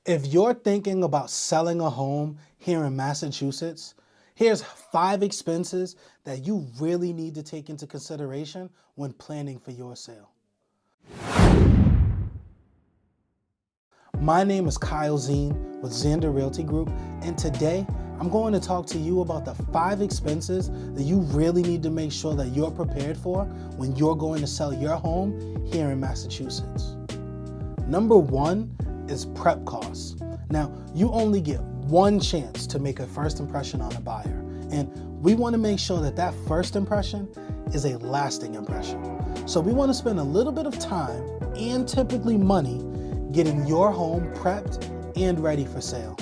If you're thinking about selling a home here in Massachusetts, here's 5 expenses that you really need to take into consideration when planning for your sale. My name is Kyle Zine with Zander Realty Group, and today I'm going to talk to you about the 5 expenses that you really need to make sure that you're prepared for when you're going to sell your home here in Massachusetts. Number 1 is prep costs. Now, you only get one chance to make a first impression on a buyer, and we want to make sure that that first impression is a lasting impression. So we want to spend a little bit of time and typically money getting your home prepped and ready for sale.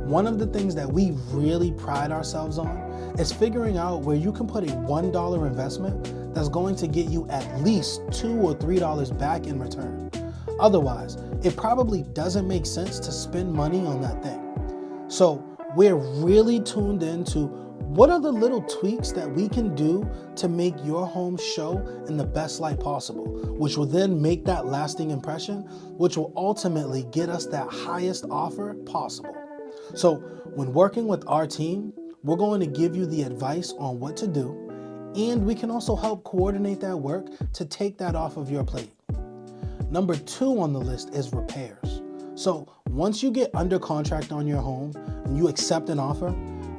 One of the things that we really pride ourselves on is figuring out where you can put a $1 investment that's going to get you at least $2 or $3 back in return. Otherwise, it probably doesn't make sense to spend money on that thing. So we're really tuned into what are the little tweaks that we can do to make your home show in the best light possible, which will then make that lasting impression, which will ultimately get us that highest offer possible. So when working with our team, we're going to give you the advice on what to do, and we can also help coordinate that work to take that off of your plate. Number 2 on the list is repairs. So once you get under contract on your home and you accept an offer,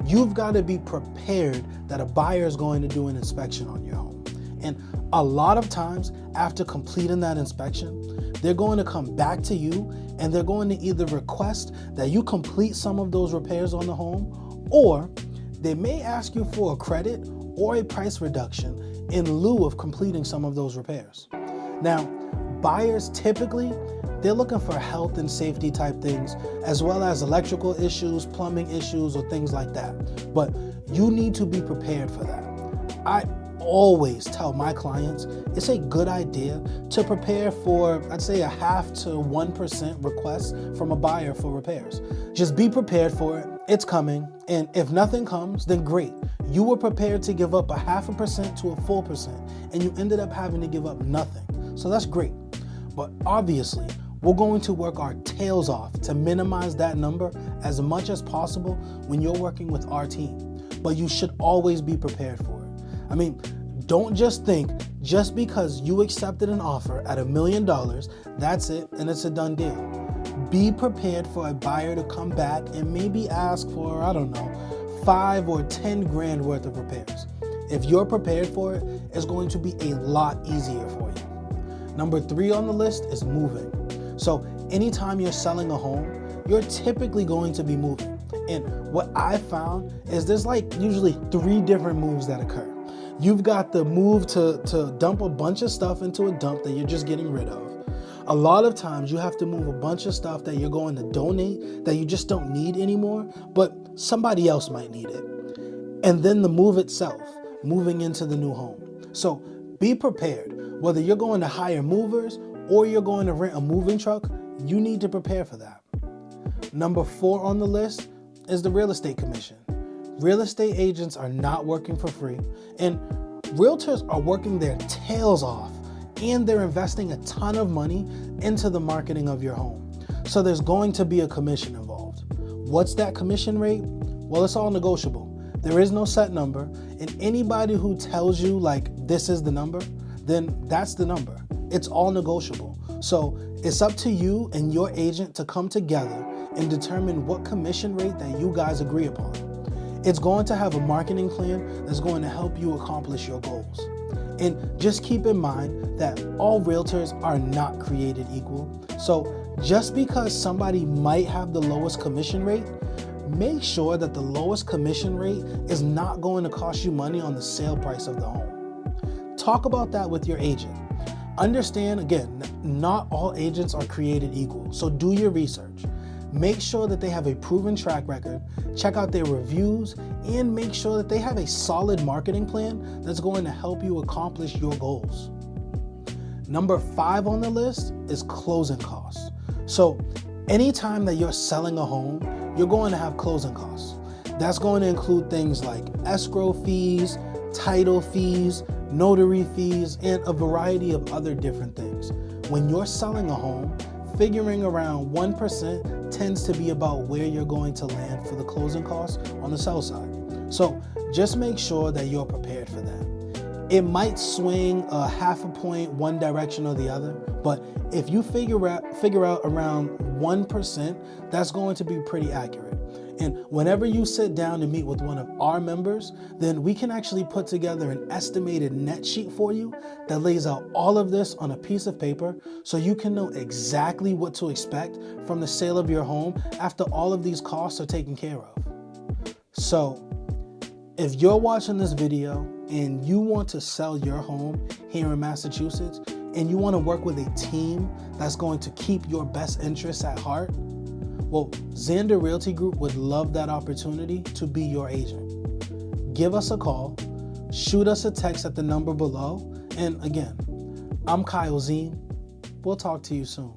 you've got to be prepared that a buyer is going to do an inspection on your home. And a lot of times after completing that inspection, they're going to come back to you and they're going to either request that you complete some of those repairs on the home, or they may ask you for a credit or a price reduction in lieu of completing some of those repairs. Now, buyers typically, they're looking for health and safety type things, as well as electrical issues, plumbing issues, or things like that. But you need to be prepared for that. I always tell my clients it's a good idea to prepare for, I'd say, a 0.5% to 1% request from a buyer for repairs. Just be prepared for it. It's coming. And if nothing comes, then great. You were prepared to give up a 0.5% to a full percent, and you ended up having to give up nothing. So that's great. But obviously, we're going to work our tails off to minimize that number as much as possible when you're working with our team. But you should always be prepared for it. I mean, don't just think just because you accepted an offer at $1 million, that's it and it's a done deal. Be prepared for a buyer to come back and maybe ask for, I don't know, 5 or 10 grand worth of repairs. If you're prepared for it, it's going to be a lot easier for you. Number 3 on the list is moving. So anytime you're selling a home, you're typically going to be moving. And what I found is there's like usually 3 different moves that occur. You've got the move to dump a bunch of stuff into a dump that you're just getting rid of. A lot of times you have to move a bunch of stuff that you're going to donate that you just don't need anymore, but somebody else might need it. And then the move itself, moving into the new home. So be prepared. Whether you're going to hire movers or you're going to rent a moving truck, you need to prepare for that. Number 4 on the list is the real estate commission. Real estate agents are not working for free, and realtors are working their tails off, and they're investing a ton of money into the marketing of your home. So there's going to be a commission involved. What's that commission rate? Well, it's all negotiable. There is no set number, and anybody who tells you like this is the number, then that's the number. It's all negotiable. So it's up to you and your agent to come together and determine what commission rate that you guys agree upon. It's going to have a marketing plan that's going to help you accomplish your goals. And just keep in mind that all realtors are not created equal. So just because somebody might have the lowest commission rate, make sure that the lowest commission rate is not going to cost you money on the sale price of the home. Talk about that with your agent. Understand, again, not all agents are created equal, so do your research. Make sure that they have a proven track record, check out their reviews, and make sure that they have a solid marketing plan that's going to help you accomplish your goals. Number 5 on the list is closing costs. So anytime that you're selling a home, you're going to have closing costs. That's going to include things like escrow fees, title fees, notary fees, and a variety of other different things. When you're selling a home, figuring around 1% tends to be about where you're going to land for the closing costs on the sell side. So just make sure that you're prepared for that. It might swing a half a point one direction or the other, but if you figure out around 1%, that's going to be pretty accurate. And whenever you sit down and meet with one of our members, then we can actually put together an estimated net sheet for you that lays out all of this on a piece of paper so you can know exactly what to expect from the sale of your home after all of these costs are taken care of. So if you're watching this video and you want to sell your home here in Massachusetts and you want to work with a team that's going to keep your best interests at heart, well, Xander Realty Group would love that opportunity to be your agent. Give us a call, shoot us a text at the number below, and again, I'm Kyle Zine. We'll talk to you soon.